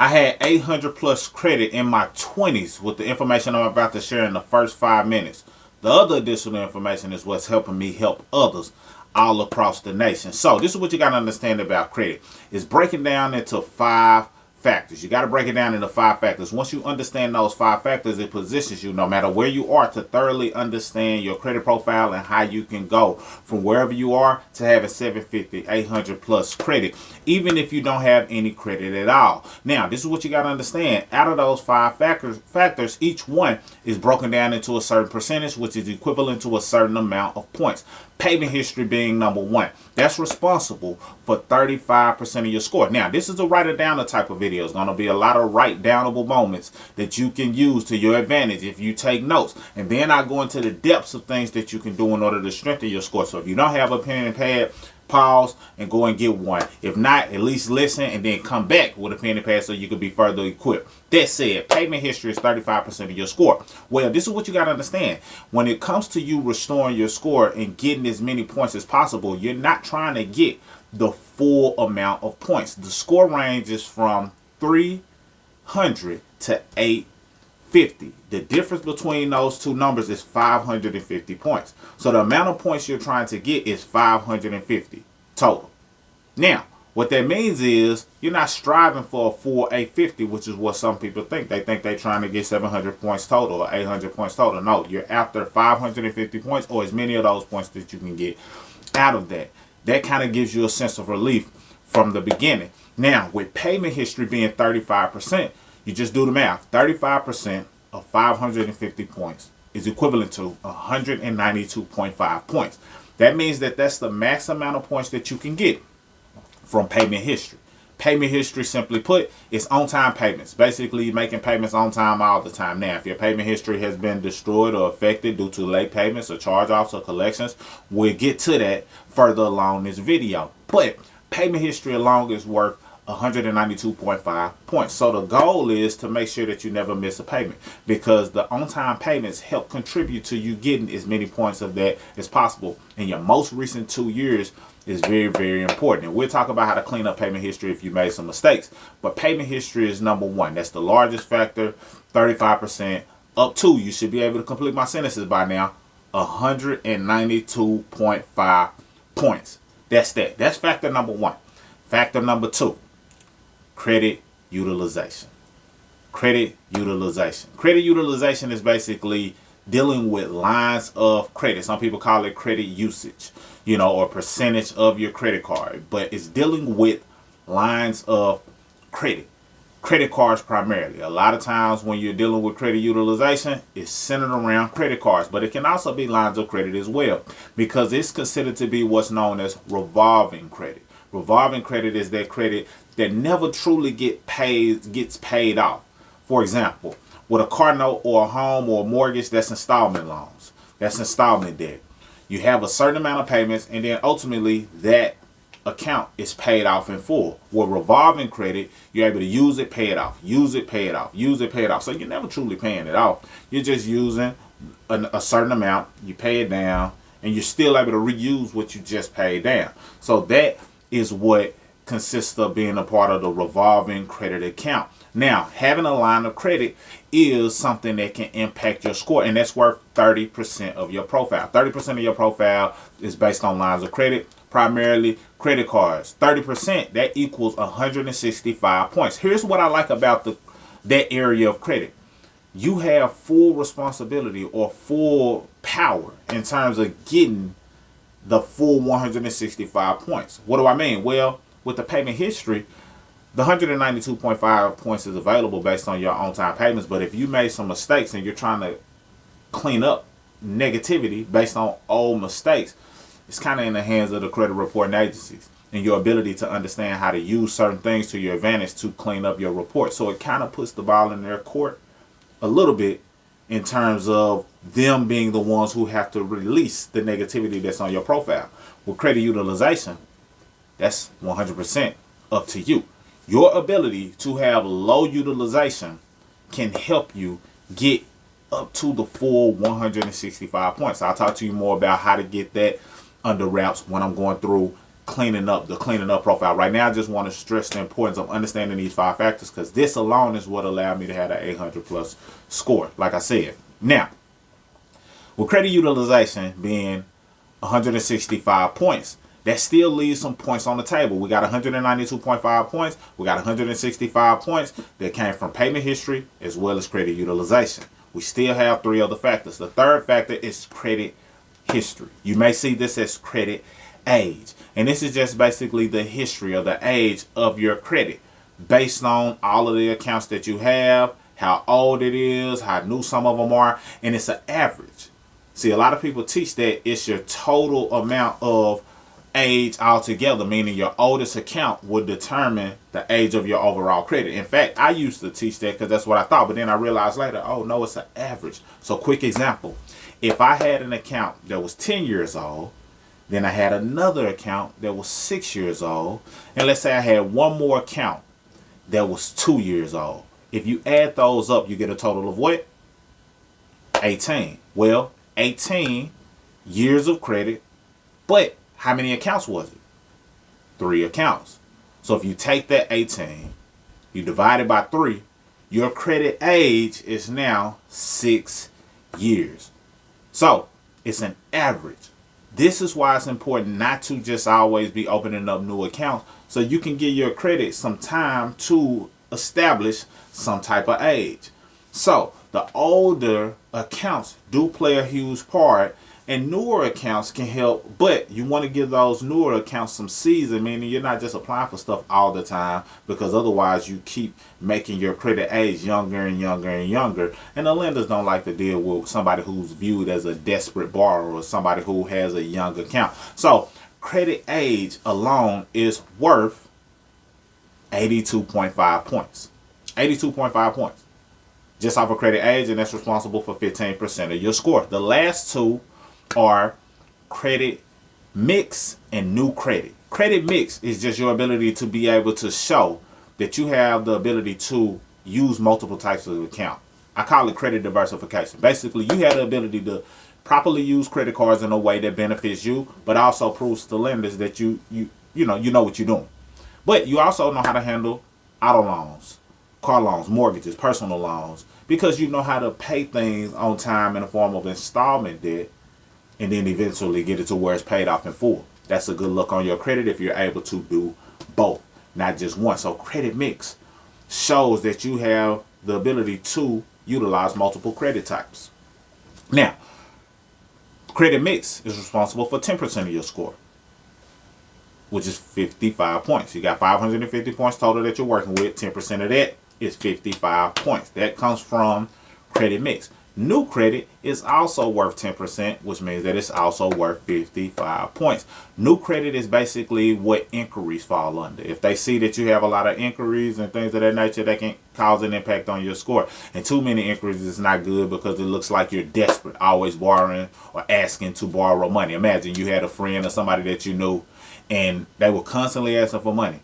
I had 800 plus credit in my 20s with the information I'm about to share in the first 5 minutes. The other additional information is what's helping me help others all across the nation. So this is what you got to understand about credit. It's breaking down into 5 factors. You got to break it down into 5 factors. Once you understand those 5 factors, it positions you, no matter where you are, to thoroughly understand your credit profile and how you can go from wherever you are to having 750, 800 plus credit, even if you don't have any credit at all. Now, this is what you got to understand. Out of those 5 factors, each one is broken down into a certain percentage, which is equivalent to a certain amount of points. Payment history being number one. That's responsible for 35% of your score. Now, this is a write it down type of video. It's going to be a lot of write downable moments that you can use to your advantage if you take notes. And then I go into the depths of things that you can do in order to strengthen your score. So if you don't have a pen and pad, pause and go and get one. If not, at least listen and then come back with a pen and pad so you can be further equipped. That said, payment history is 35% of your score. Well, this is what you got to understand. When it comes to you restoring your score and getting as many points as possible, you're not trying to get the full amount of points. The score range is from 300 to 850. The difference between those two numbers is 550 points. So the amount of points you're trying to get is 550 total. Now, what that means is you're not striving for a full 850, which is what some people think. They think they're trying to get 700 points total or 800 points total. No, you're after 550 points or as many of those points that you can get out of that. That kind of gives you a sense of relief from the beginning. Now, with payment history being 35%, you just do the math. 35% of 550 points is equivalent to 192.5 points. That means that that's the max amount of points that you can get from payment history. Payment history, simply put, is on-time payments. Basically, making payments on time all the time. Now, if your payment history has been destroyed or affected due to late payments or charge-offs or collections, we'll get to that further along this video. But payment history alone is worth 192.5 points. So the goal is to make sure that you never miss a payment, because the on-time payments help contribute to you getting as many points of that as possible in your most recent 2 years. Is very, very important. And we'll talk about how to clean up payment history if you made some mistakes. But payment history is number one. That's the largest factor, 35%. Up to, you should be able to complete my sentences by now, 192.5 points. That's that. That's factor number one. Factor number two, credit utilization. Credit utilization. Credit utilization is basically dealing with lines of credit. Some people call it credit usage, or percentage of your credit card. But it's dealing with lines of credit. Credit cards primarily. A lot of times when you're dealing with credit utilization, it's centered around credit cards. But it can also be lines of credit as well, because it's considered to be what's known as revolving credit. Revolving credit is that credit that never truly gets paid off. For example, with a car note or a home or a mortgage, that's installment loans. That's installment debt. You have a certain amount of payments, and then ultimately that account is paid off in full. With revolving credit, you're able to use it, pay it off, use it, pay it off, use it, pay it off. So you're never truly paying it off. You're just using a certain amount, you pay it down, and you're still able to reuse what you just paid down. So that is what consists of being a part of the revolving credit account. Now, having a line of credit is something that can impact your score, and that's worth 30% of your profile. 30% of your profile is based on lines of credit, primarily credit cards. 30%, that equals 165 points. Here's what I like about that area of credit. You have full responsibility or full power in terms of getting the full 165 points. What do I mean? Well, with the payment history, the 192.5 points is available based on your on-time payments. But if you made some mistakes and you're trying to clean up negativity based on old mistakes, it's kind of in the hands of the credit reporting agencies and your ability to understand how to use certain things to your advantage to clean up your report. So it kind of puts the ball in their court a little bit in terms of them being the ones who have to release the negativity that's on your profile. With credit utilization, that's 100% up to you. Your ability to have low utilization can help you get up to the full 165 points. I'll talk to you more about how to get that under wraps when I'm going through cleaning up profile. Right now, I just want to stress the importance of understanding these 5 factors, because this alone is what allowed me to have that 800 plus score, like I said. Now, with credit utilization being 165 points, that still leaves some points on the table. We got 192.5 points. We got 165 points that came from payment history as well as credit utilization. We still have 3 other factors. The third factor is credit history. You may see this as credit age. And this is just basically the history of the age of your credit based on all of the accounts that you have, how old it is, how new some of them are, and it's an average. See, a lot of people teach that it's your total amount of age altogether, meaning your oldest account would determine the age of your overall credit. In fact, I used to teach that because that's what I thought, but then I realized later, oh no, it's an average. So quick example, if I had an account that was 10 years old, then I had another account that was 6 years old, and let's say I had one more account that was 2 years old. If you add those up, you get a total of what? 18. Well, 18 years of credit, but how many accounts was it? 3 accounts. So if you take that 18, you divide it by 3, your credit age is now 6 years. So it's an average. This is why it's important not to just always be opening up new accounts, so you can give your credit some time to establish some type of age. So the older accounts do play a huge part, and newer accounts can help, but you want to give those newer accounts some season, meaning you're not just applying for stuff all the time, because otherwise you keep making your credit age younger and younger and younger, and the lenders don't like to deal with somebody who's viewed as a desperate borrower or somebody who has a young account. So credit age alone is worth 82.5 points. 82.5 points. Just off of credit age, and that's responsible for 15% of your score. The last 2 are credit mix and new credit. Credit mix is just your ability to be able to show that you have the ability to use multiple types of account. I call it credit diversification. Basically, you have the ability to properly use credit cards in a way that benefits you, but also proves to lenders that you know what you're doing. But you also know how to handle auto loans, car loans, mortgages, personal loans, because you know how to pay things on time in the form of installment debt, and then eventually get it to where it's paid off in full. That's a good look on your credit if you're able to do both, not just one. So credit mix shows that you have the ability to utilize multiple credit types. Now, credit mix is responsible for 10% of your score, which is 55 points. You got 550 points total that you're working with. 10% of that is 55 points. That comes from credit mix. New credit is also worth 10%, which means that it's also worth 55 points. New credit is basically what inquiries fall under. If they see that you have a lot of inquiries and things of that nature, they can cause an impact on your score. And too many inquiries is not good, because it looks like you're desperate, always borrowing or asking to borrow money. Imagine you had a friend or somebody that you knew, and they were constantly asking for money.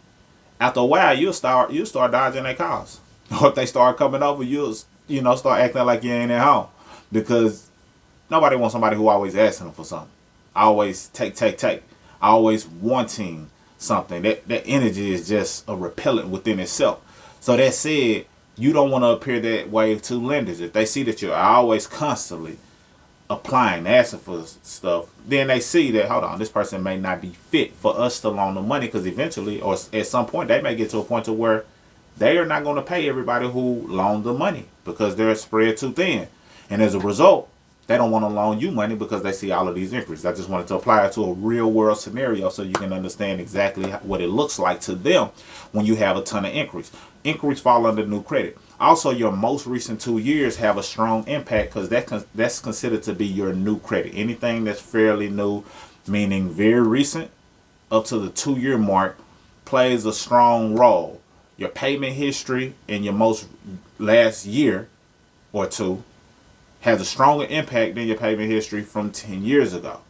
After a while, you'll start dodging their calls. Or if they start coming over, you'll start acting like you ain't at home, because nobody wants somebody who always asking them for something. Always take. Always wanting something. That energy is just a repellent within itself. So that said, you don't want to appear that way to lenders. If they see that you're always constantly applying, asking for stuff, then they see that, hold on, this person may not be fit for us to loan them money, because eventually, or at some point, they may get to a point to where they are not going to pay everybody who loaned them money, because they're spread too thin. And as a result, they don't want to loan you money because they see all of these inquiries. I just wanted to apply it to a real world scenario so you can understand exactly what it looks like to them when you have a ton of inquiries. Inquiries fall under new credit. Also, your most recent 2 years have a strong impact, because that's considered to be your new credit. Anything that's fairly new, meaning very recent, up to the 2-year mark, plays a strong role. Your payment history in your most last year or two has a stronger impact than your payment history from 10 years ago.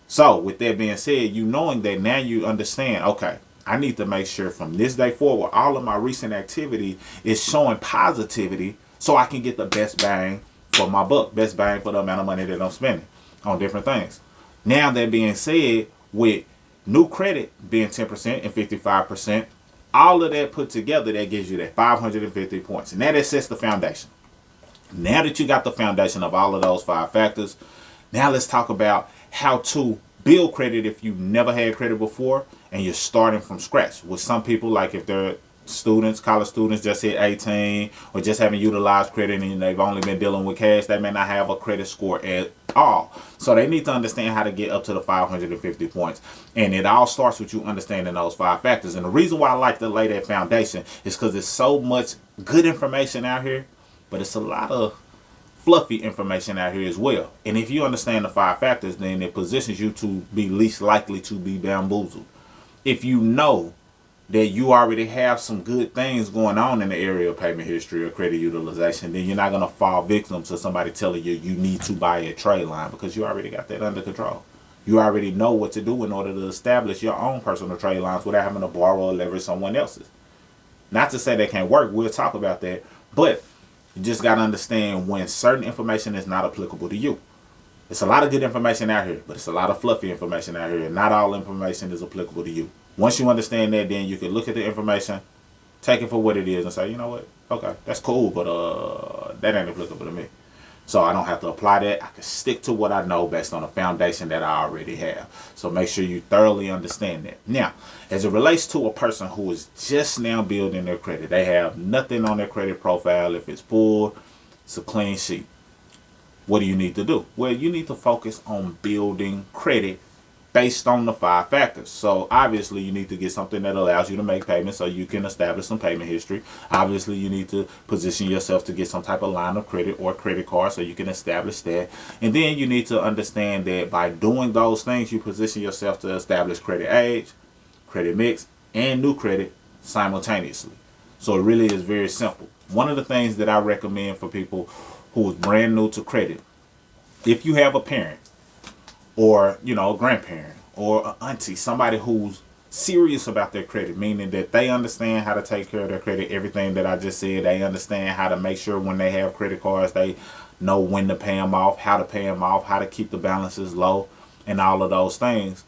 So with that being said, you knowing that, now you understand, okay, I need to make sure from this day forward, all of my recent activity is showing positivity, so I can get the best bang for my buck, best bang for the amount of money that I'm spending on different things. Now that being said, with New credit being 10% and 55%. All of that put together, that gives you that 550 points. And that sets the foundation. Now that you got the foundation of all of those 5 factors, now let's talk about how to build credit if you've never had credit before and you're starting from scratch. With some people, like if they're students, college students, just hit 18 or just haven't utilized credit and they've only been dealing with cash, they may not have a credit score at all. So they need to understand how to get up to the 550 points. And it all starts with you understanding those 5 factors. And the reason why I like to lay that foundation is because there's so much good information out here, but it's a lot of fluffy information out here as well. And if you understand the 5 factors, then it positions you to be least likely to be bamboozled. If you know that you already have some good things going on in the area of payment history or credit utilization, then you're not going to fall victim to somebody telling you you need to buy a trade line, because you already got that under control. You already know what to do in order to establish your own personal trade lines without having to borrow or leverage someone else's. Not to say they can't work. We'll talk about that. But you just got to understand when certain information is not applicable to you. It's a lot of good information out here, but it's a lot of fluffy information out here, and not all information is applicable to you. Once you understand that, then you can look at the information, take it for what it is, and say, you know what? Okay, that's cool, but that ain't applicable to me. So I don't have to apply that. I can stick to what I know based on a foundation that I already have. So make sure you thoroughly understand that. Now, as it relates to a person who is just now building their credit, they have nothing on their credit profile. If it's poor, it's a clean sheet. What do you need to do? Well, you need to focus on building credit based on the 5 factors. So obviously you need to get something that allows you to make payments so you can establish some payment history. Obviously you need to position yourself to get some type of line of credit or credit card so you can establish that. And then you need to understand that by doing those things, you position yourself to establish credit age, credit mix, and new credit simultaneously. So it really is very simple. One of the things that I recommend for people who is brand new to credit, if you have a parent or, you know, a grandparent or an auntie, somebody who's serious about their credit, meaning that they understand how to take care of their credit, everything that I just said, they understand how to make sure when they have credit cards, they know when to pay them off, how to pay them off, how to keep the balances low, and all of those things,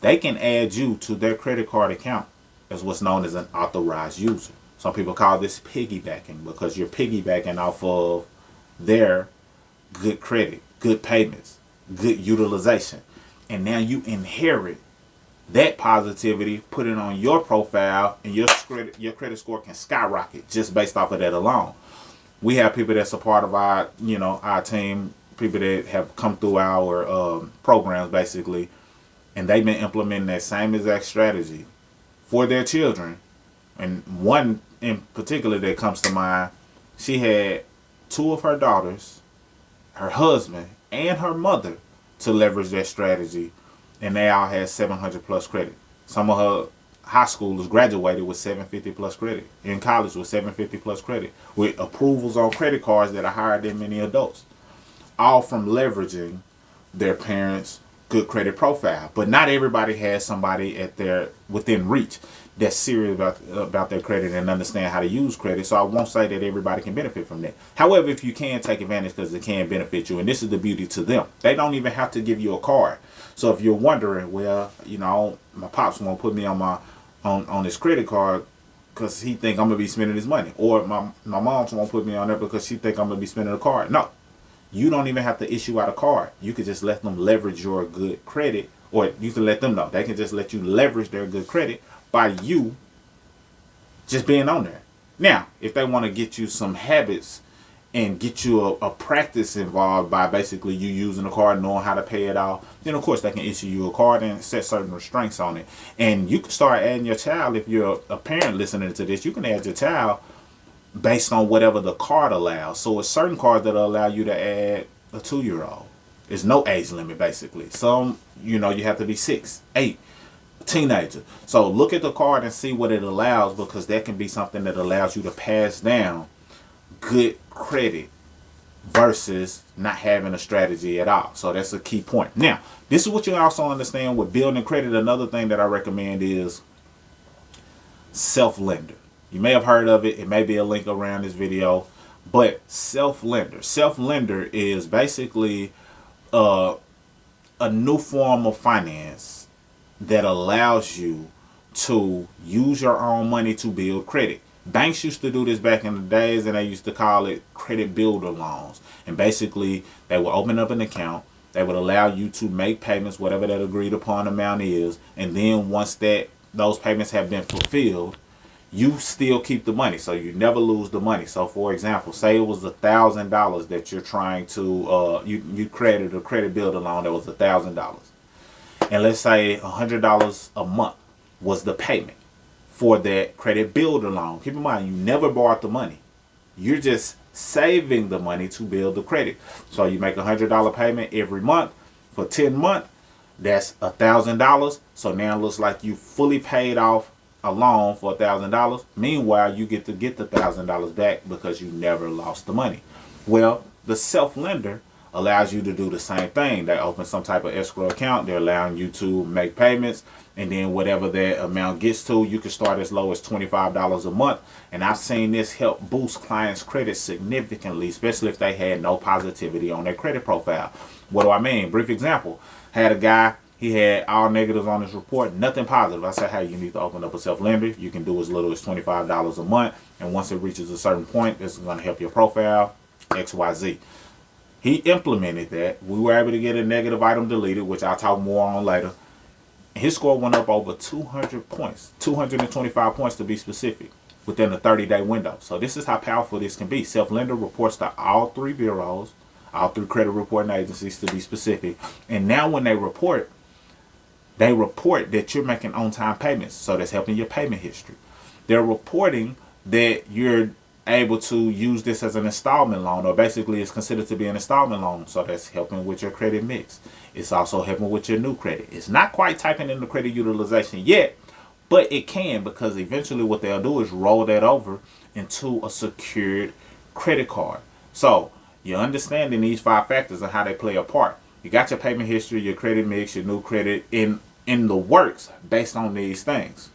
they can add you to their credit card account as what's known as an authorized user. Some people call this piggybacking, because you're piggybacking off of their good credit, good payments, good utilization, and now you inherit that positivity, put it on your profile, and your credit score can skyrocket just based off of that alone. We have people that's a part of our, you know, our team, people that have come through our programs basically, and they've been implementing that same exact strategy for their children. And one in particular that comes to mind, she had 2 of her daughters, her husband, and her mother to leverage that strategy, and they all had 700 plus credit. Some of her high schoolers graduated with 750 plus credit, in college with 750 plus credit, with approvals on credit cards that are higher than many adults, all from leveraging their parents' good credit profile. But not everybody has somebody at their within reach that's serious about their credit and understand how to use credit. So I won't say that everybody can benefit from that. However, if you can take advantage, because it can benefit you, and this is the beauty to them, they don't even have to give you a card. So if you're wondering, well, you know, my pops won't put me on my on his credit card because he think I'm gonna be spending his money, or my mom's won't put me on there because she think I'm gonna be spending a card. No, you don't even have to issue out a card. You could just let them leverage your good credit, or you can let them know. They can just let you leverage their good credit by you just being on there. Now, if they want to get you some habits and get you a practice involved by basically you using the card, knowing how to pay it off, then of course they can issue you a card and set certain restraints on it. And you can start adding your child. If you're a parent listening to this, you can add your child based on whatever the card allows. So it's certain cards that allow you to add a 2-year-old. There's no age limit basically. Some, you know, you have to be 6, 8. Teenager. So look at the card and see what it allows, because that can be something that allows you to pass down good credit versus not having a strategy at all. So that's a key point. Now, this is what you also understand with building credit. Another thing that I recommend is self-lender. You may have heard of it. It may be a link around this video, but self-lender. Self-lender is basically a new form of finance that allows you to use your own money to build credit. Banks used to do this back in the days, and they used to call it credit builder loans. And basically, they would open up an account. They would allow you to make payments, whatever that agreed upon amount is. And then once those payments have been fulfilled, you still keep the money, so you never lose the money. So, for example, say it was $1,000 that you're trying to you credited a credit builder loan that was $1,000, and let's say $100 a month was the payment for that credit builder loan. Keep in mind, you never borrowed the money. You're just saving the money to build the credit. So you make $100 payment every month for 10 months. That's $1,000. So now it looks like you fully paid off a loan for $1,000. Meanwhile, you get to get the $1,000 back because you never lost the money. Well, the self-lender allows you to do the same thing. They open some type of escrow account. They're allowing you to make payments, and then whatever that amount gets to, you can start as low as $25 a month. And I've seen this help boost clients' credit significantly, especially if they had no positivity on their credit profile. What do I mean? Brief example. Had a guy, he had all negatives on his report, nothing positive. I said, hey, you need to open up a self-lender. You can do as little as $25 a month. And once it reaches a certain point, this is going to help your profile, XYZ. He implemented that. We were able to get a negative item deleted, which I'll talk more on later. His score went up over 200 points, 225 points to be specific, within a 30-day window. So this is how powerful this can be. Self-lender reports to all three bureaus, all three credit reporting agencies to be specific. And now when they report that you're making on-time payments. So that's helping your payment history. They're reporting that you're able to use this as an installment loan, or basically it's considered to be an installment loan. So that's helping with your credit mix. It's also helping with your new credit. It's not quite typing in the credit utilization yet, but it can, because eventually what they'll do is roll that over into a secured credit card. So you're understanding these 5 factors and how they play a part. You got your payment history, your credit mix, your new credit in the works based on these things.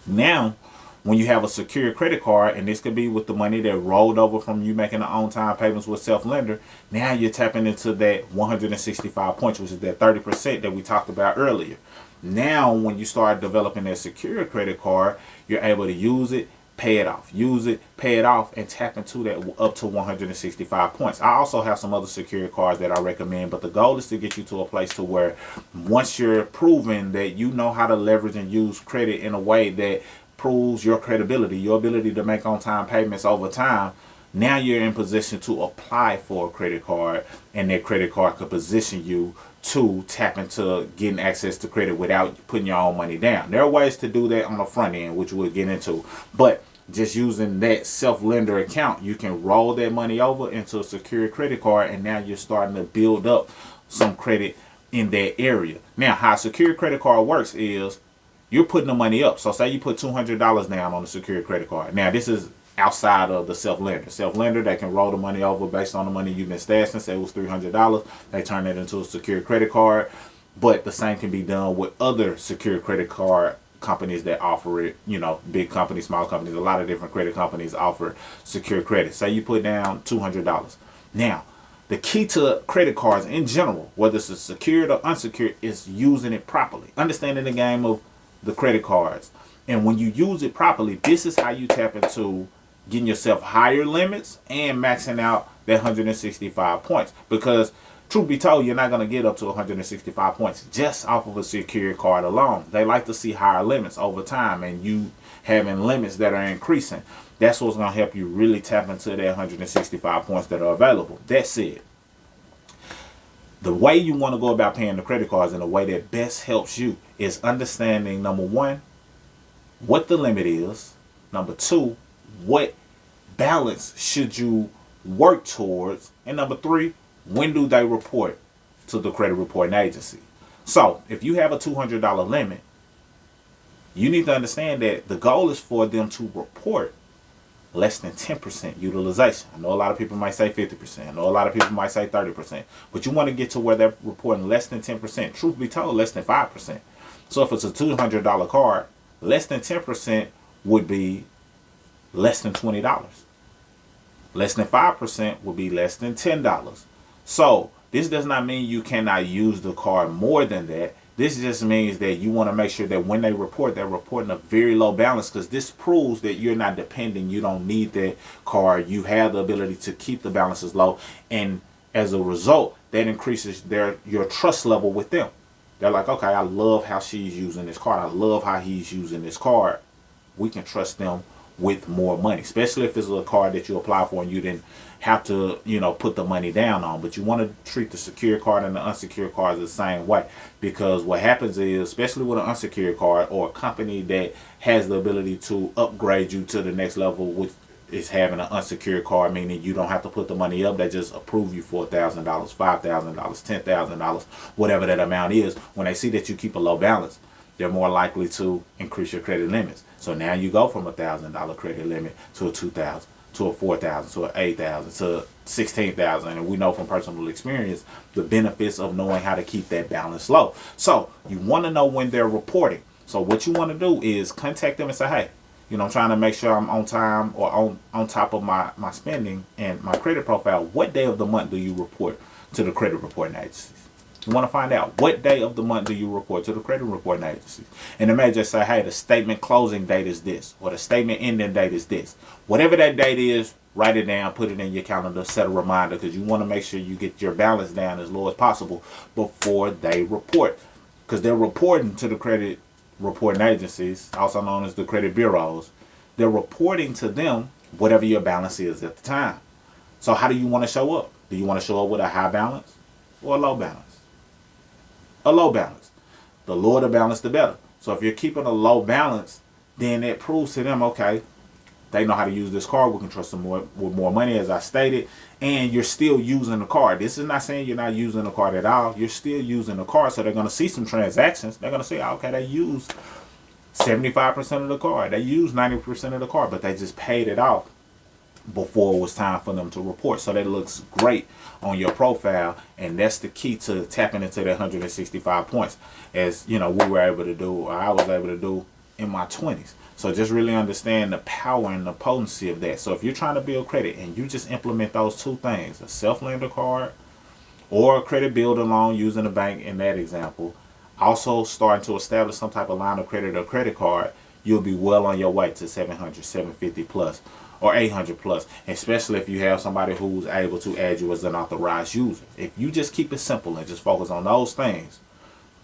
Now, when you have a secure credit card, and this could be with the money that rolled over from you making the on-time payments with self-lender, now you're tapping into that 165 points, which is that 30% that we talked about earlier. Now, when you start developing that secure credit card, you're able to use it, pay it off, use it, pay it off, and tap into that up to 165 points. I also have some other secure cards that I recommend, but the goal is to get you to a place to where once you're proven that you know how to leverage and use credit in a way that proves your credibility, your ability to make on-time payments over time, now you're in position to apply for a credit card, and that credit card could position you to tap into getting access to credit without putting your own money down. There are ways to do that on the front end, which we'll get into, but just using that self-lender account, you can roll that money over into a secure credit card, and now you're starting to build up some credit in that area. Now, how a secure credit card works is you're putting the money up. So say you put $200 down on a secure credit card. Now, this is outside of the self-lender. Self-lender, they can roll the money over based on the money you've been stashing. Say it was $300. They turn it into a secure credit card. But the same can be done with other secure credit card companies that offer it. You know, big companies, small companies, a lot of different credit companies offer secure credit. Say you put down $200. Now, the key to credit cards in general, whether it's secured or unsecured, is using it properly. Understanding the game of the credit cards. And when you use it properly, this is how you tap into getting yourself higher limits and maxing out that 165 points. Because truth be told, you're not going to get up to 165 points just off of a secure card alone. They like to see higher limits over time, and you having limits that are increasing. That's what's going to help you really tap into that 165 points that are available. That's it. The way you want to go about paying the credit cards in a way that best helps you is understanding, number one, what the limit is. Number two, what balance should you work towards? And number three, when do they report to the credit reporting agency? So if you have a $200 limit, you need to understand that the goal is for them to report less than 10% utilization. I know a lot of people might say 50%. I know a lot of people might say 30%. But you want to get to where they're reporting less than 10%. Truth be told, less than 5%. So if it's a $200 card, less than 10% would be less than $20. Less than 5% would be less than $10. So this does not mean you cannot use the card more than that. This just means that you want to make sure that when they report, they're reporting a very low balance, because this proves that you're not depending. You don't need that card. You have the ability to keep the balances low. And as a result, that increases your trust level with them. They're like, okay, I love how she's using this card. I love how he's using this card. We can trust them with more money, especially if it's a card that you apply for and you didn't have to, put the money down on. But you want to treat the secure card and the unsecured cards the same way, because what happens is, especially with an unsecured card or a company that has the ability to upgrade you to the next level, which is having an unsecured card, meaning you don't have to put the money up. They just approve you for $1,000, $5,000, $10,000, whatever that amount is. When they see that you keep a low balance, they're more likely to increase your credit limits. So now you go from $1,000 credit limit to a $2,000, to a $4,000, to a $8,000, to $16,000. And we know from personal experience the benefits of knowing how to keep that balance low. So you want to know when they're reporting. So what you want to do is contact them and say, hey, I'm trying to make sure I'm on time or on top of my spending and my credit profile. What day of the month do you report to the credit reporting agencies? You want to find out what day of the month do you report to the credit reporting agencies. And it may just say, hey, the statement closing date is this, or the statement ending date is this. Whatever that date is, write it down, put it in your calendar, set a reminder, because you want to make sure you get your balance down as low as possible before they report. Because they're reporting to the credit reporting agencies, also known as the credit bureaus. They're reporting to them whatever your balance is at the time. So how do you want to show up? Do you want to show up with a high balance or a low balance? A low balance. The lower the balance, the better. So if you're keeping a low balance, then it proves to them, okay, they know how to use this card. We can trust them with more money, as I stated. And you're still using the card. This is not saying you're not using the card at all. You're still using the card. So they're going to see some transactions. They're going to say, okay, they use 75% of the card. They use 90% of the card, but they just paid it off before it was time for them to report. So that looks great on your profile. And that's the key to tapping into that 165 points, as we were able to do, or I was able to do in my 20s. So just really understand the power and the potency of that. So if you're trying to build credit and you just implement those two things, a self-lender card or a credit builder loan using a bank in that example, also starting to establish some type of line of credit or credit card, you'll be well on your way to 700, 750 plus or 800 plus, especially if you have somebody who's able to add you as an authorized user. If you just keep it simple and just focus on those things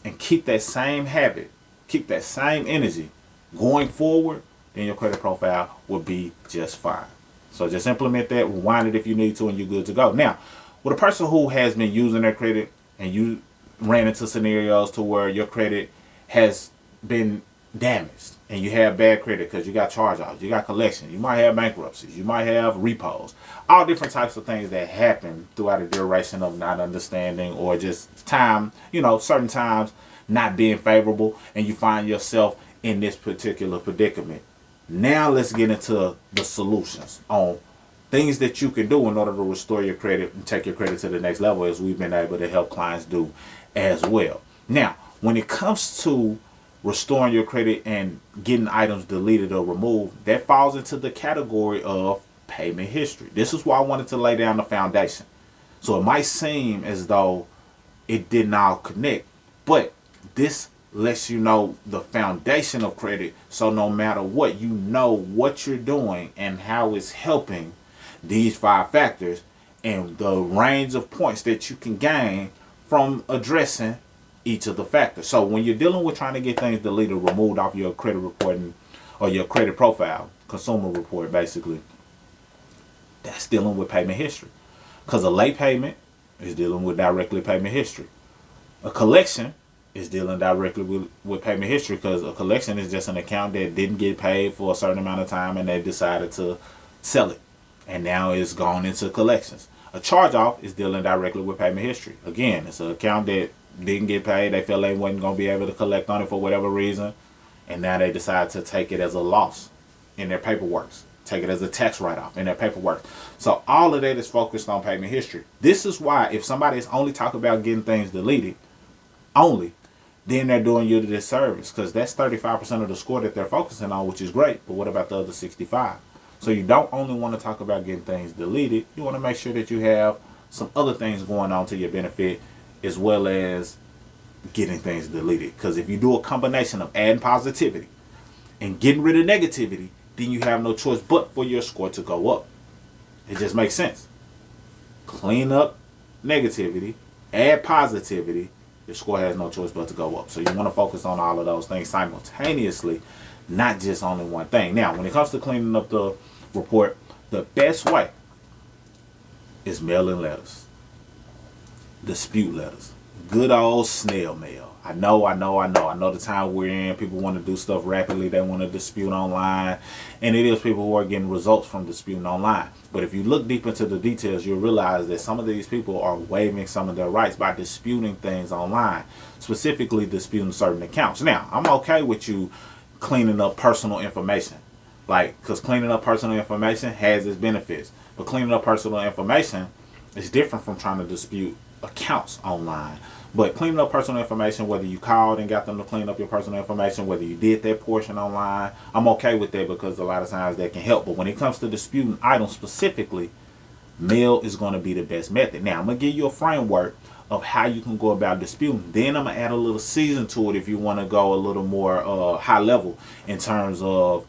and keep that same habit, keep that same energy going forward, then your credit profile will be just fine. So just implement that, rewind it if you need to, and you're good to go. Now, with a person who has been using their credit and you ran into scenarios to where your credit has been damaged and you have bad credit because you got charge-offs, you got collection, you might have bankruptcies, you might have repos, all different types of things that happen throughout the duration of not understanding or just time, certain times not being favorable, and you find yourself in this particular predicament. Now let's get into the solutions on things that you can do in order to restore your credit and take your credit to the next level, as we've been able to help clients do as well. Now, when it comes to restoring your credit and getting items deleted or removed, that falls into the category of payment history. This is why I wanted to lay down the foundation. So it might seem as though it didn't all connect, but this lets you know the foundation of credit, so no matter what, you know what you're doing and how it's helping these 5 factors and the range of points that you can gain from addressing each of the factors. So when you're dealing with trying to get things deleted, removed off your credit reporting or your credit profile, consumer report basically, that's dealing with payment history, because a late payment is dealing with directly payment history. A collection is dealing directly with payment history, because a collection is just an account that didn't get paid for a certain amount of time and they decided to sell it, and now it's gone into collections. A charge-off is dealing directly with payment history. Again, it's an account that didn't get paid. They felt they wasn't going to be able to collect on it for whatever reason, and now they decide to take it as a loss in their paperwork, take it as a tax write-off in their paperwork. So all of that is focused on payment history. This is why if somebody is only talking about getting things deleted only, then they're doing you the disservice, because that's 35% of the score that they're focusing on, which is great. But what about the other 65? So you don't only want to talk about getting things deleted. You want to make sure that you have some other things going on to your benefit, as well as getting things deleted. Because if you do a combination of adding positivity and getting rid of negativity, then you have no choice but for your score to go up. It just makes sense. Clean up negativity, add positivity, your score has no choice but to go up. So you want to focus on all of those things simultaneously, not just only one thing. Now, when it comes to cleaning up the report, the best way is mailing letters, dispute letters, good old snail mail. I know the time we're in, people want to do stuff rapidly. They want to dispute online, and it is people who are getting results from disputing online. But if you look deep into the details, you'll realize that some of these people are waiving some of their rights by disputing things online, specifically disputing certain accounts. Now, I'm okay with you cleaning up personal information, because cleaning up personal information has its benefits. But cleaning up personal information is different from trying to dispute accounts online. But cleaning up personal information, whether you called and got them to clean up your personal information, whether you did that portion online, I'm okay with that because a lot of times that can help. But when it comes to disputing items specifically, mail is going to be the best method. Now, I'm going to give you a framework of how you can go about disputing. Then I'm going to add a little season to it if you want to go a little more high level in terms of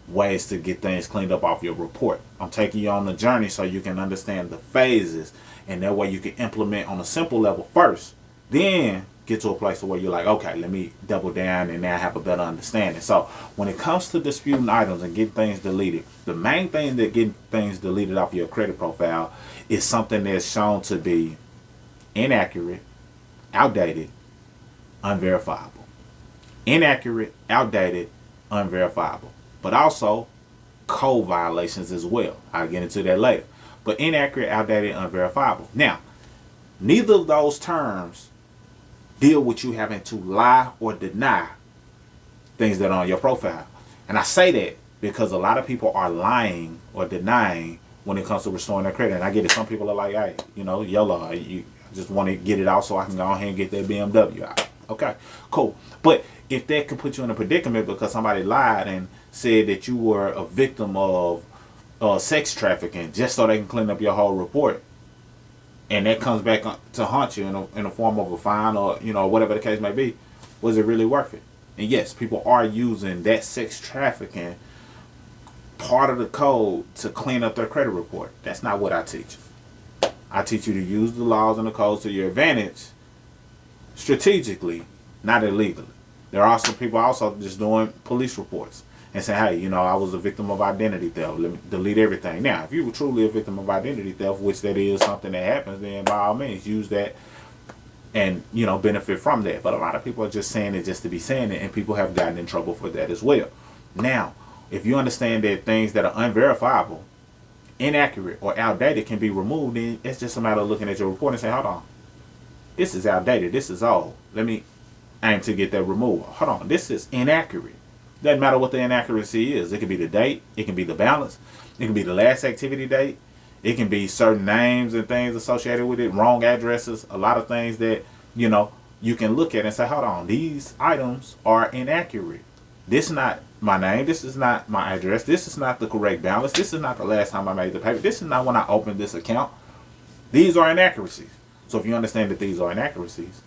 ways to get things cleaned up off your report. I'm taking you on the journey so you can understand the phases, and that way you can implement on a simple level first. Then get to a place where you're like, okay, let me double down and now have a better understanding. So when it comes to disputing items and getting things deleted, the main thing that getting things deleted off your credit profile is something that's shown to be inaccurate, outdated, unverifiable. Inaccurate, outdated, unverifiable. But also code violations as well. I'll get into that later. But inaccurate, outdated, unverifiable. Now, neither of those terms deal with you having to lie or deny things that are on your profile. And I say that because a lot of people are lying or denying when it comes to restoring their credit. And I get it. Some people are like, hey, YOLO, you just want to get it out so I can go ahead and get that BMW out. Okay, cool. But if that could put you in a predicament because somebody lied and said that you were a victim of sex trafficking just so they can clean up your whole report, and that comes back to haunt you in the form of a fine or whatever the case may be, was it really worth it? And yes, people are using that sex trafficking part of the code to clean up their credit report. That's not what I teach. I teach you to use the laws and the codes to your advantage strategically, not illegally. There are some people also just doing police reports and say, hey, I was a victim of identity theft. Let me delete everything. Now, if you were truly a victim of identity theft, which that is something that happens, then by all means, use that and, benefit from that. But a lot of people are just saying it just to be saying it, and people have gotten in trouble for that as well. Now, if you understand that things that are unverifiable, inaccurate, or outdated can be removed, then it's just a matter of looking at your report and saying, hold on, this is outdated, this is old. Let me aim to get that removed. Hold on, this is inaccurate. Doesn't matter what the inaccuracy is. It can be the date. It can be the balance. It can be the last activity date. It can be certain names and things associated with it, wrong addresses, a lot of things that, you can look at and say, hold on, these items are inaccurate. This is not my name. This is not my address. This is not the correct balance. This is not the last time I made the payment. This is not when I opened this account. These are inaccuracies. So if you understand that these are inaccuracies,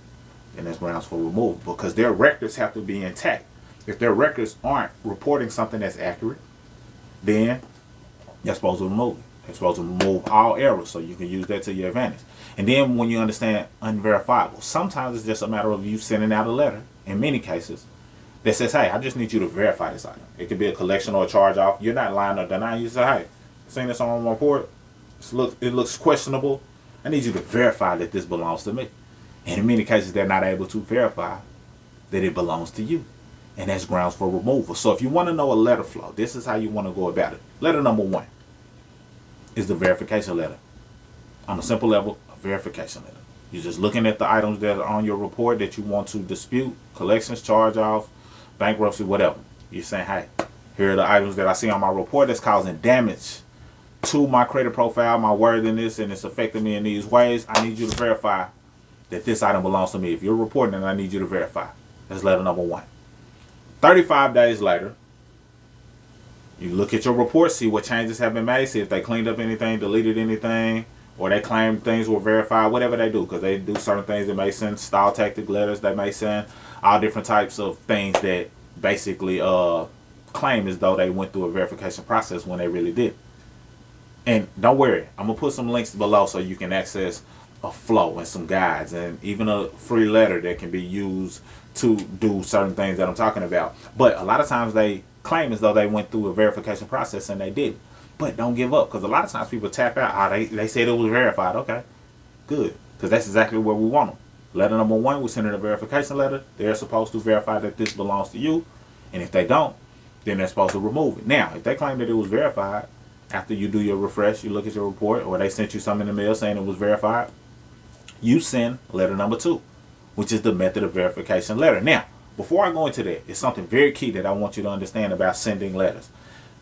then there's grounds for removal because their records have to be intact. If their records aren't reporting something that's accurate, then you're supposed to remove it. You're supposed to remove all errors so you can use that to your advantage. And then when you understand unverifiable, sometimes it's just a matter of you sending out a letter, in many cases, that says, hey, I just need you to verify this item. It could be a collection or a charge off. You're not lying or denying. You say, hey, seen this on my report. It looks questionable. I need you to verify that this belongs to me. And in many cases, they're not able to verify that it belongs to you. And that's grounds for removal. So if you want to know a letter flow, this is how you want to go about it. Letter number 1 is the verification letter. On a simple level, a verification letter. You're just looking at the items that are on your report that you want to dispute, collections, charge-offs, bankruptcy, whatever. You're saying, hey, here are the items that I see on my report that's causing damage to my credit profile, my worthiness, and it's affecting me in these ways. I need you to verify that this item belongs to me. If you're reporting it, I need you to verify. That's letter number 1. 35 days later, you look at your report, see what changes have been made, see if they cleaned up anything, deleted anything, or they claim things were verified, whatever they do, because they do certain things. They may send stall tactic letters. They may send all different types of things that basically claim as though they went through a verification process when they really did. And don't worry, I'm going to put some links below so you can access a flow and some guides and even a free letter that can be used to do certain things that I'm talking about. But a lot of times they claim as though they went through a verification process and they didn't. But don't give up, because a lot of times people tap out. They said it was verified. Okay, good, because that's exactly where we want them. Letter number one, we send in a verification letter. They're supposed to verify that this belongs to you. And if they don't, then they're supposed to remove it. Now, if they claim that it was verified, after you do your refresh, you look at your report, or they sent you something in the mail saying it was verified, you send letter number two, which is the method of verification letter. Now, before I go into that, it's something very key that I want you to understand about sending letters.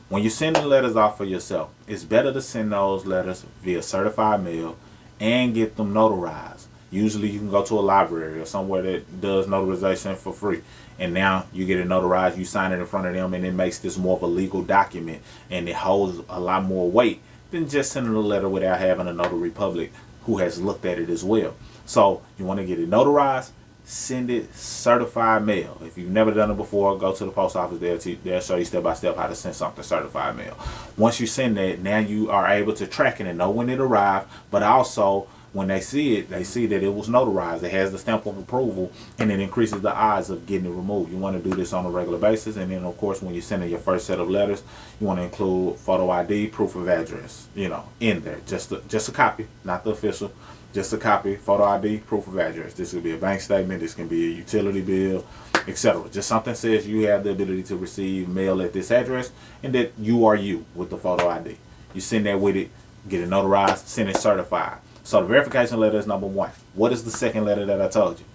When you're sending letters off for yourself, it's better to send those letters via certified mail and get them notarized. Usually you can go to a library or somewhere that does notarization for free. And now you get it notarized, you sign it in front of them, and it makes this more of a legal document. And it holds a lot more weight than just sending a letter without having a notary public who has looked at it as well. So you want to get it notarized, send it certified mail. If you've never done it before, go to the post office. They'll show you step by step how to send something certified mail. Once you send that, now you are able to track it and know when it arrived, but also when they see it, they see that it was notarized. It has the stamp of approval, and it increases the odds of getting it removed. You want to do this on a regular basis. And then, of course, when you're sending your first set of letters, you want to include photo ID, proof of address, in there. Just a copy, not the official. Just a copy, photo ID, proof of address. This could be a bank statement. This can be a utility bill, etc. Just something says you have the ability to receive mail at this address and that you are you with the photo ID. You send that with it, get it notarized, send it certified. So the verification letter is number one. What is the second letter that I told you?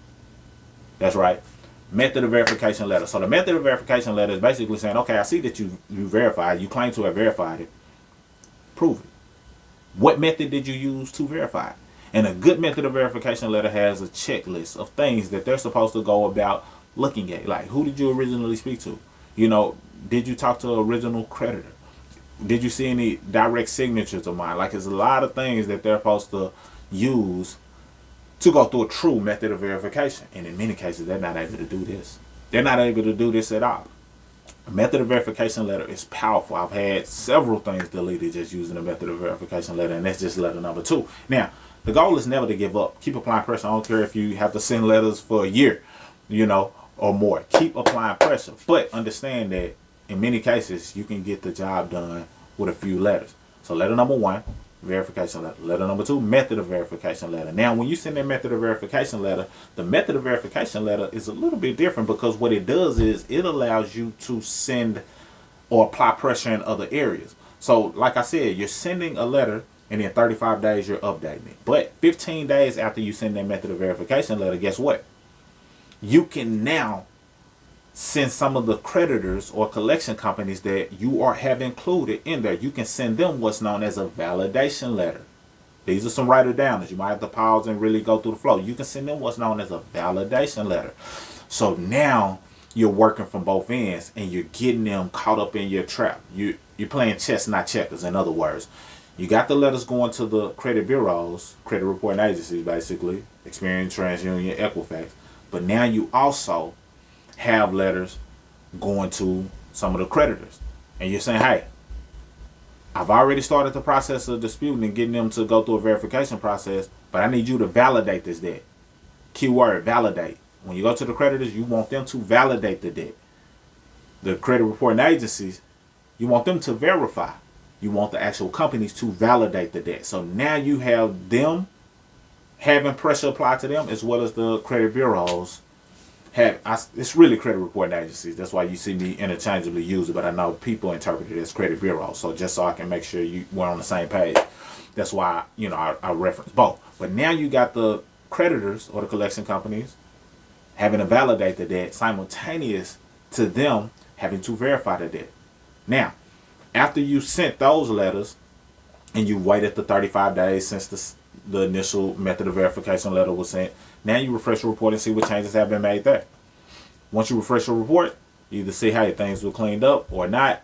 That's right. Method of verification letter. So the method of verification letter is basically saying, okay, I see that you verified. You claim to have verified it. Prove it. What method did you use to verify it? And a good method of verification letter has a checklist of things that they're supposed to go about looking at. Like, who did you originally speak to? Did you talk to an original creditor? Did you see any direct signatures of mine? Like, there's a lot of things that they're supposed to use to go through a true method of verification. And in many cases, they're not able to do this. They're not able to do this at all. A method of verification letter is powerful. I've had several things deleted just using a method of verification letter, and that's just letter number two. Now, the goal is never to give up. Keep applying pressure. I don't care if you have to send letters for a year, or more. Keep applying pressure. But understand that in many cases, you can get the job done with a few letters. So letter number one, verification letter. Letter number two, method of verification letter. Now, when you send that method of verification letter, the method of verification letter is a little bit different, because what it does is it allows you to send or apply pressure in other areas. So like I said, you're sending a letter, and in 35 days, you're updating it. But 15 days after you send that method of verification letter, guess what? You can now send some of the creditors or collection companies that you have included in there. You can send them what's known as a validation letter. These are some write-downers. You might have to pause and really go through the flow. You can send them what's known as a validation letter. So now you're working from both ends, and you're getting them caught up in your trap. You're playing chess, not checkers, in other words. You got the letters going to the credit bureaus, credit reporting agencies, basically, Experian, TransUnion, Equifax. But now you also have letters going to some of the creditors. And you're saying, hey, I've already started the process of disputing and getting them to go through a verification process, but I need you to validate this debt. Keyword, validate. When you go to the creditors, you want them to validate the debt. The credit reporting agencies, you want them to verify. You want the actual companies to validate the debt. So now you have them having pressure applied to them, as well as the credit bureaus. It's really credit reporting agencies. That's why you see me interchangeably use it, but I know people interpret it as credit bureaus. So just so I can make sure we're on the same page, that's why I reference both. But now you got the creditors or the collection companies having to validate the debt, simultaneous to them having to verify the debt. Now, after you sent those letters and you waited the 35 days since the initial method of verification letter was sent, now you refresh your report and see what changes have been made there. Once you refresh your report, you either see, hey, things were cleaned up or not,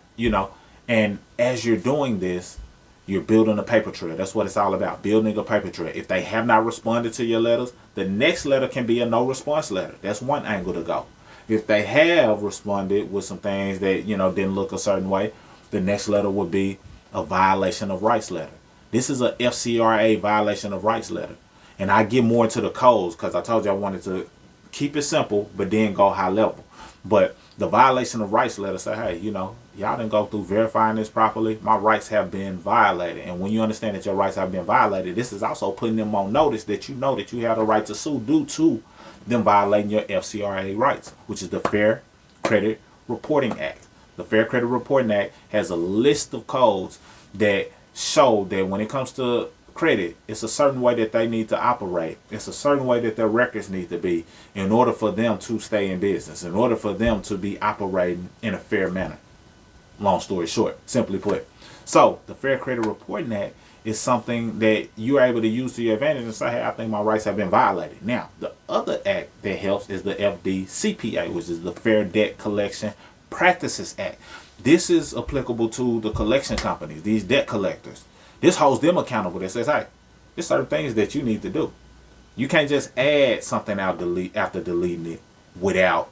and as you're doing this, You're building a paper trail. That's what it's all about, building a paper trail. If they have not responded to your letters, the next letter can be a no response letter. That's one angle to go. If they have responded with some things that, didn't look a certain way, the next letter would be a violation of rights letter. This is a FCRA violation of rights letter. And I get more into the codes because I told you I wanted to keep it simple, but then go high level. But the violation of rights letter say, hey, y'all didn't go through verifying this properly. My rights have been violated. And when you understand that your rights have been violated, this is also putting them on notice that you know that you have the right to sue due to them violating your FCRA rights, which is the Fair Credit Reporting Act. The Fair Credit Reporting Act has a list of codes that show that when it comes to credit, it's a certain way that they need to operate. It's a certain way that their records need to be in order for them to stay in business, in order for them to be operating in a fair manner. Long story short, simply put. So the Fair Credit Reporting Act is something that you're able to use to your advantage and say, hey, I think my rights have been violated. Now, the other act that helps is the FDCPA, which is the Fair Debt Collection Practices Act. This is applicable to the collection companies, these debt collectors. This holds them accountable. That says, hey, there's certain things that you need to do. You can't just add something out after deleting it without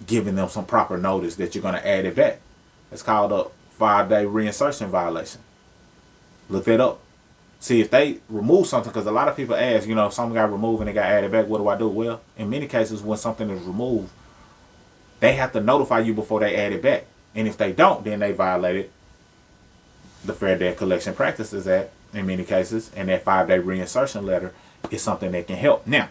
giving them some proper notice that you're going to add it back. It's called a 5-day reinsertion violation. Look that up. See if they remove something, because a lot of people ask, something got removed and it got added back. What do I do? Well, in many cases, when something is removed, they have to notify you before they add it back. And if they don't, then they violated the Fair Debt Collection Practices Act in many cases, and that 5-day reinsertion letter is something that can help. Now,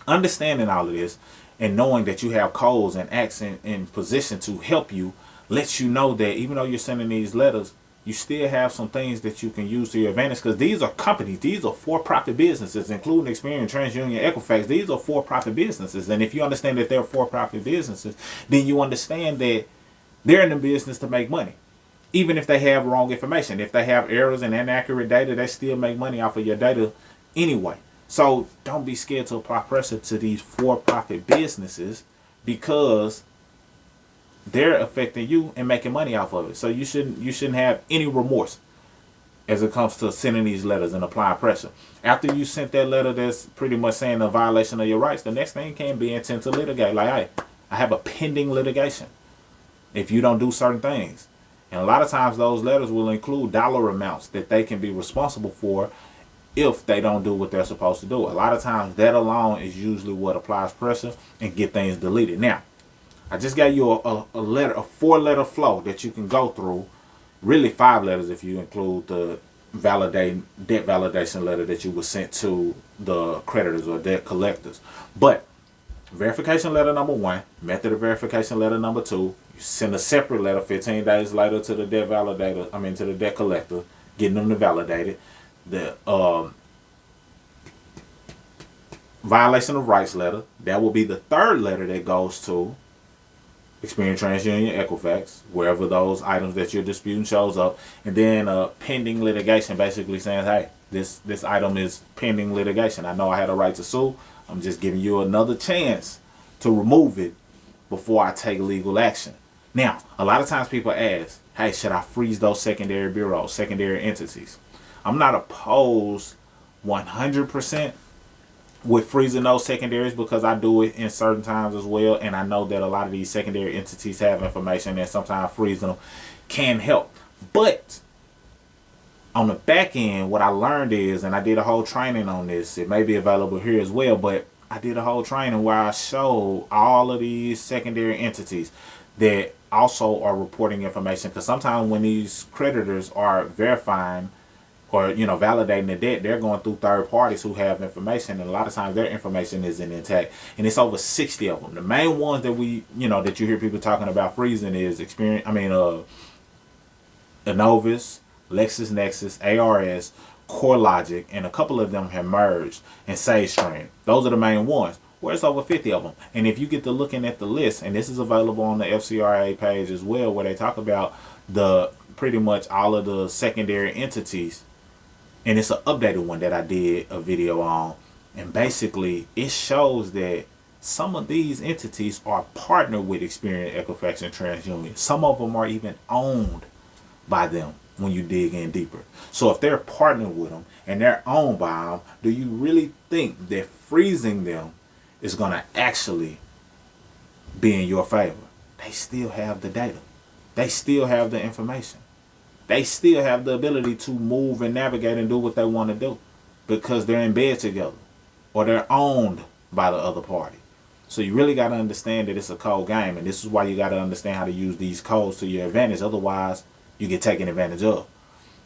understanding all of this and knowing that you have codes and acts in position to help you lets you know that even though you're sending these letters, you still have some things that you can use to your advantage, because these are companies, these are for-profit businesses, including Experian, TransUnion, Equifax. These are for-profit businesses, and if you understand that they're for-profit businesses, then you understand that they're in the business to make money. Even if they have wrong information, if they have errors and inaccurate data, they still make money off of your data anyway. So don't be scared to apply pressure to these for-profit businesses, because they're affecting you and making money off of it. So you shouldn't have any remorse as it comes to sending these letters and applying pressure. After you sent that letter that's pretty much saying a violation of your rights, the next thing can be intent to litigate. Like, hey, I have a pending litigation if you don't do certain things. And a lot of times those letters will include dollar amounts that they can be responsible for if they don't do what they're supposed to do. A lot of times that alone is usually what applies pressure and get things deleted. Now, I just got you a 4-letter flow that you can go through. Really 5 letters if you include the debt validation letter that you were sent to the creditors or debt collectors. But verification letter number 1, method of verification letter number 2, you send a separate letter 15 days later to the debt validator, to the debt collector, getting them to validate it. The violation of rights letter, that will be the 3rd letter that goes to Experian, TransUnion, Equifax, wherever those items that you're disputing shows up. And then pending litigation, basically saying, hey, this item is pending litigation. I know I had a right to sue. I'm just giving you another chance to remove it before I take legal action. Now, a lot of times people ask, hey, should I freeze those secondary bureaus, secondary entities? I'm not opposed 100% with freezing those secondaries, because I do it in certain times as well, and I know that a lot of these secondary entities have information, and sometimes freezing them can help. But on the back end, what I learned is, and I did a whole training on this, it may be available here as well, but I did a whole training where I showed all of these secondary entities that also are reporting information, because sometimes when these creditors are verifying or validating the debt, they're going through third parties who have information, and a lot of times their information isn't intact, and it's over 60 of them. The main ones that we that you hear people talking about freezing is Innovis, LexisNexis, ARS, CoreLogic, and a couple of them have merged, and SageStream. Those are the main ones. Where's over 50 of them. And if you get to looking at the list, and this is available on the FCRA page as well, where they talk about the pretty much all of the secondary entities, and it's an updated one that I did a video on, and basically it shows that some of these entities are partnered with Experian, Equifax, and TransUnion. Some of them are even owned by them. when you dig in deeper. So if they're partnered with them and they're owned by them, do you really think that freezing them is going to actually be in your favor? They still have the data. They still have the information. They still have the ability to move and navigate and do what they want to do because they're in bed together or they're owned by the other party. So you really got to understand that it's a cold game, and this is why you got to understand how to use these codes to your advantage. Otherwise, you get taken advantage of.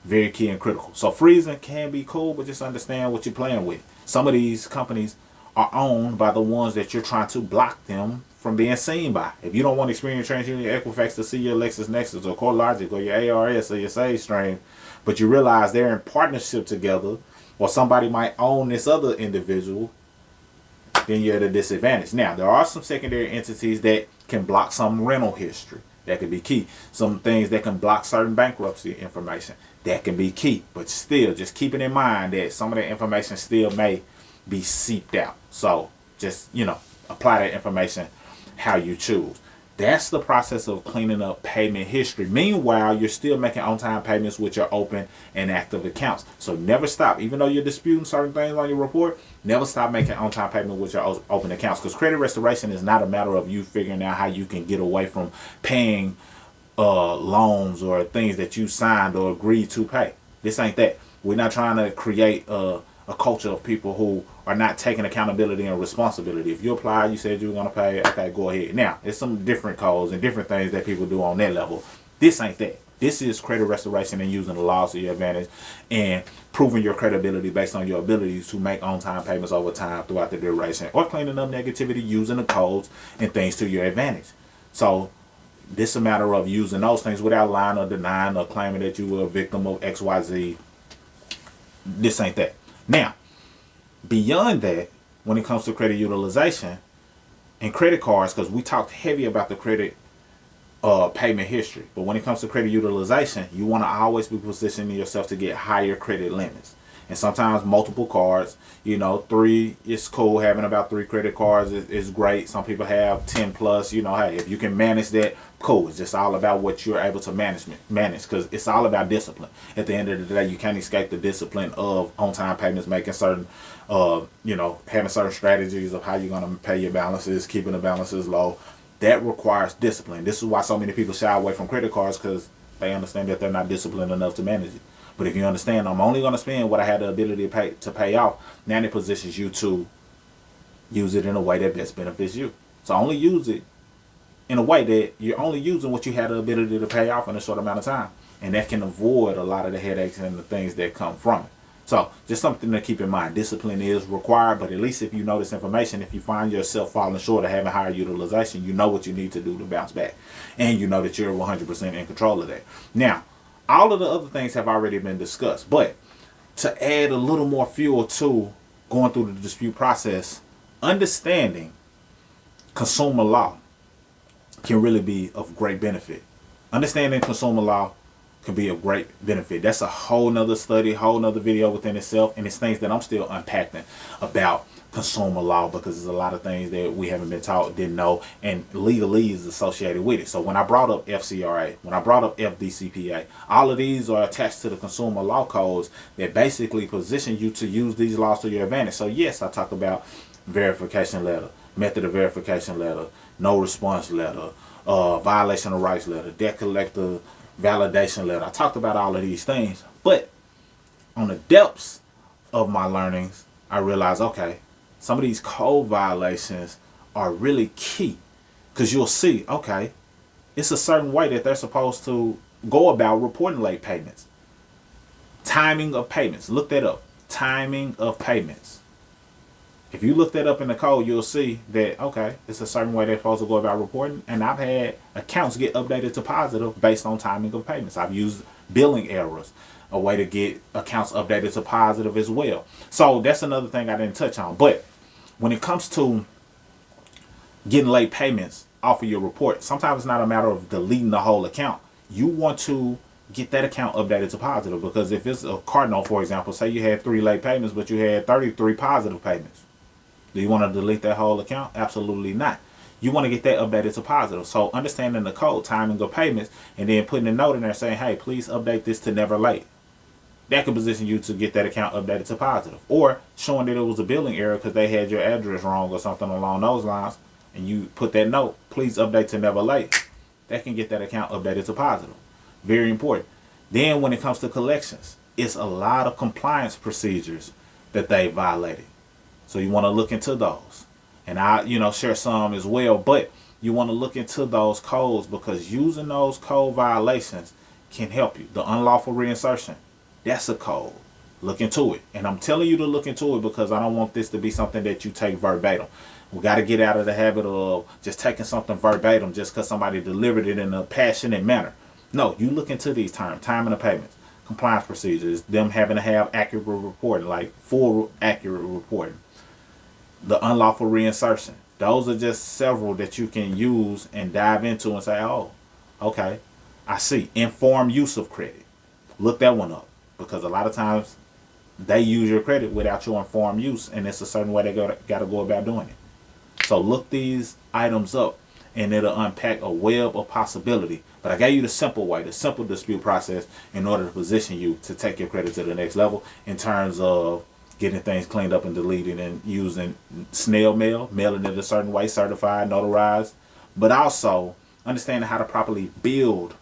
Very key and critical. So freezing can be cool, but just understand what you're playing with. Some of these companies are owned by the ones that you're trying to block them from being seen by. If you don't want Experience TransUnion Equifax to see your LexisNexis or CoreLogic or your ARS or your SageStream, but you realize they're in partnership together, or somebody might own this other individual, then you're at a disadvantage. Now, there are some secondary entities that can block some rental history. That could be key. Some things that can block certain bankruptcy information. That can be key. But still, just keeping in mind that some of that information still may be seeped out. So just, apply that information how you choose. That's the process of cleaning up payment history. Meanwhile, you're still making on-time payments with your open and active accounts. So never stop. Even though you're disputing certain things on your report, never stop making on-time payment with your open accounts. Because credit restoration is not a matter of you figuring out how you can get away from paying loans or things that you signed or agreed to pay. This ain't that. We're not trying to create a culture of people who are not taking accountability and responsibility. If you applied, you said you were going to pay, okay, go ahead. Now, there's some different codes and different things that people do on that level. This ain't that. This is credit restoration and using the laws to your advantage and proving your credibility based on your abilities to make on-time payments over time throughout the duration, or cleaning up negativity using the codes and things to your advantage. So this is a matter of using those things without lying or denying or claiming that you were a victim of XYZ. This ain't that. Now, beyond that, when it comes to credit utilization and credit cards, because we talked heavy about the credit payment history, but when it comes to credit utilization, you want to always be positioning yourself to get higher credit limits. And sometimes multiple cards, 3 is cool. Having about 3 credit cards is great. Some people have 10 plus, hey, if you can manage that, cool. It's just all about what you're able to manage, because it's all about discipline. At the end of the day, you can't escape the discipline of on-time payments, making certain, having certain strategies of how you're going to pay your balances, keeping the balances low. That requires discipline. This is why so many people shy away from credit cards, because they understand that they're not disciplined enough to manage it. But if you understand, I'm only going to spend what I had the ability to pay off, now it positions you to use it in a way that best benefits you. So only use it in a way that you're only using what you had the ability to pay off in a short amount of time. And that can avoid a lot of the headaches and the things that come from it. So just something to keep in mind. Discipline is required, but at least if you know this information, if you find yourself falling short of having higher utilization, you know what you need to do to bounce back. And you know that you're 100% in control of that. Now, all of the other things have already been discussed, but to add a little more fuel to going through the dispute process, understanding consumer law can really be of great benefit. Understanding consumer law can be of great benefit. That's a whole nother study, whole nother video within itself, and it's things that I'm still unpacking about consumer law, because there's a lot of things that we haven't been taught, didn't know, and legalese is associated with it. So when I brought up FCRA, when I brought up FDCPA, all of these are attached to the consumer law codes that basically position you to use these laws to your advantage. So yes, I talked about verification letter, method of verification letter, no response letter, violation of rights letter, debt collector validation letter. I talked about all of these things, but on the depths of my learnings, I realized, okay, some of these code violations are really key, because you'll see, okay, it's a certain way that they're supposed to go about reporting late payments. Timing of payments. Look that up. Timing of payments. If you look that up in the code, you'll see that, okay, it's a certain way they're supposed to go about reporting. And I've had accounts get updated to positive based on timing of payments. I've used billing errors, a way to get accounts updated to positive as well. So that's another thing I didn't touch on. But when it comes to getting late payments off of your report, sometimes it's not a matter of deleting the whole account. You want to get that account updated to positive, because if it's a cardinal, for example, say you had 3 late payments, but you had 33 positive payments. Do you want to delete that whole account? Absolutely not. you want to get that updated to positive. So understanding the code, timing of payments, and then putting a note in there saying, hey, please update this to never late. That could position you to get that account updated to positive. Or showing that it was a billing error because they had your address wrong or something along those lines, and you put that note, please update to never late. That can get that account updated to positive. Very important. Then when it comes to collections, it's a lot of compliance procedures that they violated. So you want to look into those. And I, share some as well, but you want to look into those codes because using those code violations can help you. The unlawful reinsertion, that's a code. Look into it. And I'm telling you to look into it because I don't want this to be something that you take verbatim. We got to get out of the habit of just taking something verbatim just because somebody delivered it in a passionate manner. No, you look into these terms, timing of payments, compliance procedures, them having to have accurate reporting, like full accurate reporting. The unlawful reinsertion. Those are just several that you can use and dive into and say, oh, okay, I see. Informed use of credit. Look that one up because a lot of times they use your credit without your informed use, and it's a certain way they got to go about doing it. So look these items up, and it'll unpack a web of possibility. But I gave you the simple way, the simple dispute process in order to position you to take your credit to the next level in terms of getting things cleaned up and deleted and using snail mail, mailing it a certain way, certified, notarized, but also understanding how to properly build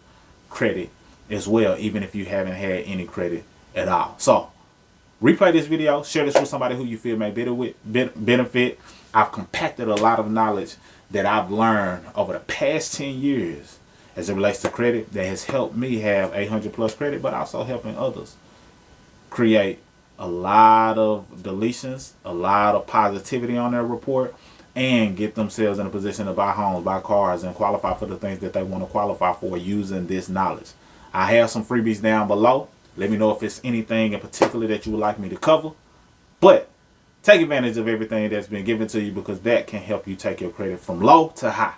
credit as well, even if you haven't had any credit at all. So replay this video, share this with somebody who you feel may benefit. I've compacted a lot of knowledge that I've learned over the past 10 years as it relates to credit that has helped me have 800 plus credit, but also helping others create a lot of deletions, a lot of positivity on their report, and get themselves in a position to buy homes, buy cars, and qualify for the things that they want to qualify for using this knowledge. I have some freebies down below. Let me know if it's anything in particular that you would like me to cover. But take advantage of everything that's been given to you because that can help you take your credit from low to high,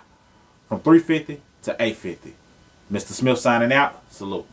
from 350 to 850. Mr. Smith signing out. Salute.